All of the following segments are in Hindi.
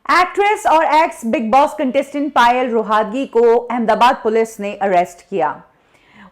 एक्ट्रेस और एक्स बिग बॉस कंटेस्टेंट पायल रोहातगी को अहमदाबाद पुलिस ने अरेस्ट किया।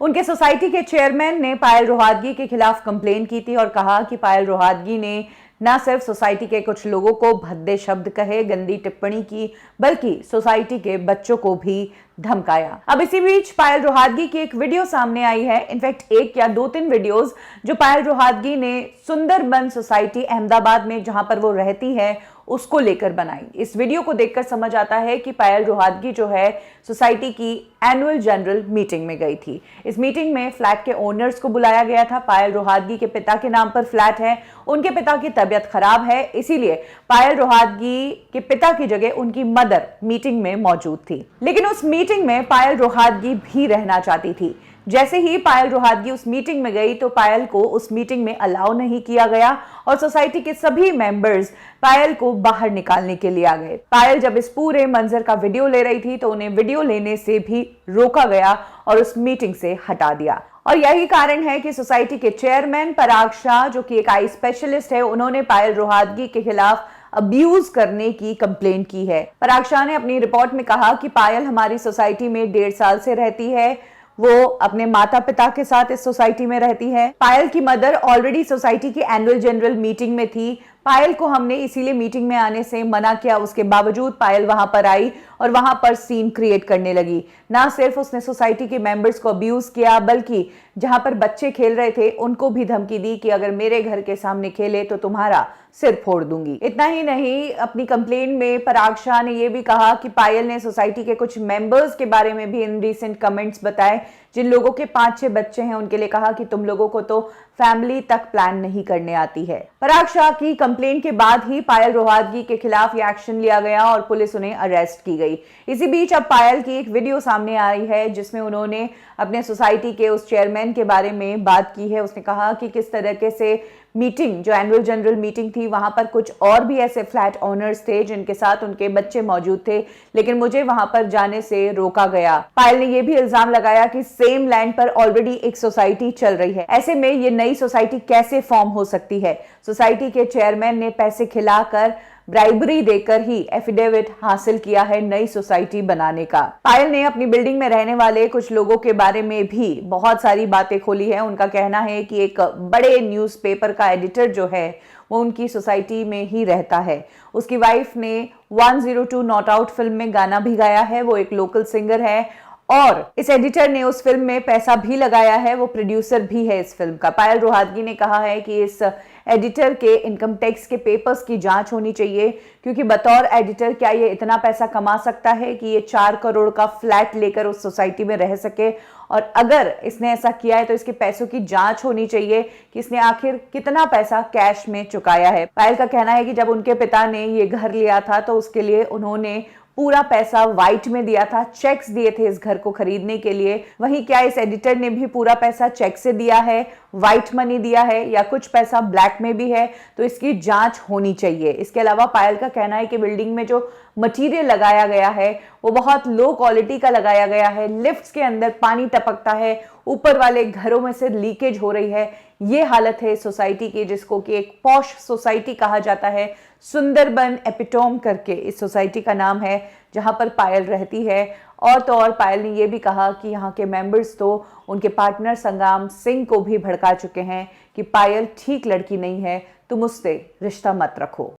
उनके सोसाइटी के चेयरमैन ने पायल रोहातगी के खिलाफ कंप्लेन की थी और कहा कि पायल रोहातगी ने न सिर्फ सोसाइटी के कुछ लोगों को भद्दे शब्द कहे, गंदी टिप्पणी की, बल्कि सोसाइटी के बच्चों को भी धमकाया। अब इसी बीच पायल रोहातगी की एक वीडियो सामने आई है। इनफैक्ट एक या दो तीन वीडियोस जो पायल रोहातगी ने सुंदरबन सोसाइटी अहमदाबाद में जहां पर वो रहती है उसको लेकर बनाई। इस वीडियो को देखकर समझ आता है कि पायल रोहातगी जो है सोसाइटी की एनुअल जनरल मीटिंग में गई थी। इस मीटिंग में फ्लैट के ओनर्स को बुलाया गया था। पायल रोहातगी के पिता के नाम पर फ्लैट है, उनके पिता की तबीयत खराब है, इसीलिए पायल रोहातगी के पिता की जगह उनकी मदर मीटिंग में मौजूद थी। लेकिन उस मीटिंग में पायल रोहातगी भी रहना चाहती थी। जैसे ही पायल रोहातगी उस मीटिंग में गई तो पायल को उस मीटिंग में अलाउ नहीं किया गया और सोसाइटी के सभी मेंबर्स पायल को बाहर निकालने के लिए आ गए। पायल जब इस पूरे मंजर का वीडियो ले रही थी तो उन्हें वीडियो लेने से भी रोका गया और उस मीटिंग से हटा दिया। और यही कारण है कि सोसाइटी के चेयरमैन पराग शाह, जो कि एक आई स्पेशलिस्ट है, उन्होंने पायल रोहातगी के खिलाफ अब्यूज करने की कंप्लेंट की है। पराग शाह ने अपनी रिपोर्ट में कहा कि पायल हमारी सोसाइटी में 1.5 साल से रहती है। वो अपने माता पिता के साथ इस सोसाइटी में रहती है। पायल की मदर ऑलरेडी सोसाइटी की एनुअल जनरल मीटिंग में थी। पायल को हमने इसीलिए मीटिंग में आने से मना किया, उसके बावजूद पायल वहां पर आई और वहां पर सीन क्रिएट करने लगी। ना सिर्फ उसने सोसाइटी के मेंबर्स को अब्यूज किया, बल्कि जहां पर बच्चे खेल रहे थे उनको भी धमकी दी कि अगर मेरे घर के सामने खेले तो तुम्हारा सिर फोड़ दूंगी। इतना ही नहीं, अपनी कंप्लेन में पराग शाह ने यह भी कहा कि पायल ने सोसाइटी के कुछ मेंबर्स के बारे में भी इन रिसेंट कमेंट्स बताए। जिन लोगों के 5-6 बच्चे हैं उनके लिए कहा कि तुम लोगों को तो फैमिली तक प्लान नहीं करने आती है। पराग शाह की कंप्लेंट के बाद ही पायल रोहातगी के खिलाफ ये एक्शन लिया गया और पुलिस उन्हें अरेस्ट की गई। इसी बीच अब पायल की एक वीडियो सामने आई है जिसमें उन्होंने अपने सोसाइटी के उस चेयरमैन के बारे में बात की है। उसने कहा कि किस तरीके से मीटिंग, जो एनुअल जनरल मीटिंग थी, वहां पर कुछ और भी ऐसे फ्लैट ओनर्स थे जिनके साथ उनके बच्चे मौजूद थे, लेकिन मुझे वहां पर जाने से रोका गया। पायल ने यह भी इल्जाम लगाया कि सेम लैंड पर ऑलरेडी एक सोसाइटी चल रही है, ऐसे में ये नई सोसाइटी कैसे फॉर्म हो सकती है। सोसाइटी के चेयरमैन ने पैसे खिलाकर, ब्राइबरी देकर ही एफिडेविट हासिल किया है नई सोसाइटी बनाने का। पायल ने अपनी बिल्डिंग में रहने वाले कुछ लोगों के बारे में भी बहुत सारी बातें खोली है। उनका कहना है कि एक बड़े न्यूज़पेपर का एडिटर जो है वो उनकी सोसाइटी में ही रहता है। उसकी वाइफ ने 102 नॉट आउट फिल्म में गाना भी गाया है, वो एक लोकल सिंगर है और इस एडिटर ने उस फिल्म में पैसा भी लगाया है, वो प्रोड्यूसर भी है इस फिल्म का। पायल रोहातगी ने कहा है कि इस एडिटर के इनकम टैक्स के पेपर्स की जांच होनी चाहिए, क्योंकि बतौर एडिटर क्या ये इतना पैसा कमा सकता है कि ये 4 करोड़ का फ्लैट लेकर उस सोसाइटी में रह सके, और अगर इसने ऐसा किया है तो इसके पैसों की जांच होनी चाहिए कि इसने आखिर कितना पैसा कैश में चुकाया है। पायल का कहना है कि जब उनके पिता ने ये घर लिया था तो उसके लिए उन्होंने पूरा पैसा व्हाइट में दिया था, चेक्स दिए थे इस घर को खरीदने के लिए। वहीं क्या इस एडिटर ने भी पूरा पैसा चेक से दिया है, व्हाइट मनी दिया है, या कुछ पैसा ब्लैक में भी है, तो इसकी जांच होनी चाहिए। इसके अलावा पायल का कहना है कि बिल्डिंग में जो मटेरियल लगाया गया है वो बहुत लो क्वालिटी का लगाया गया है। लिफ्ट्स के अंदर पानी टपकता है, ऊपर वाले घरों में से लीकेज हो रही है। ये हालत है सोसाइटी की, जिसको कि एक पॉश सोसाइटी कहा जाता है। सुंदरबन एपिटोम करके इस सोसाइटी का नाम है जहां पर पायल रहती है। और तो और पायल ने यह भी कहा कि यहाँ के मेंबर्स तो उनके पार्टनर संग्राम सिंह को भी भड़का चुके हैं कि पायल ठीक लड़की नहीं है, तुम उससे रिश्ता मत रखो।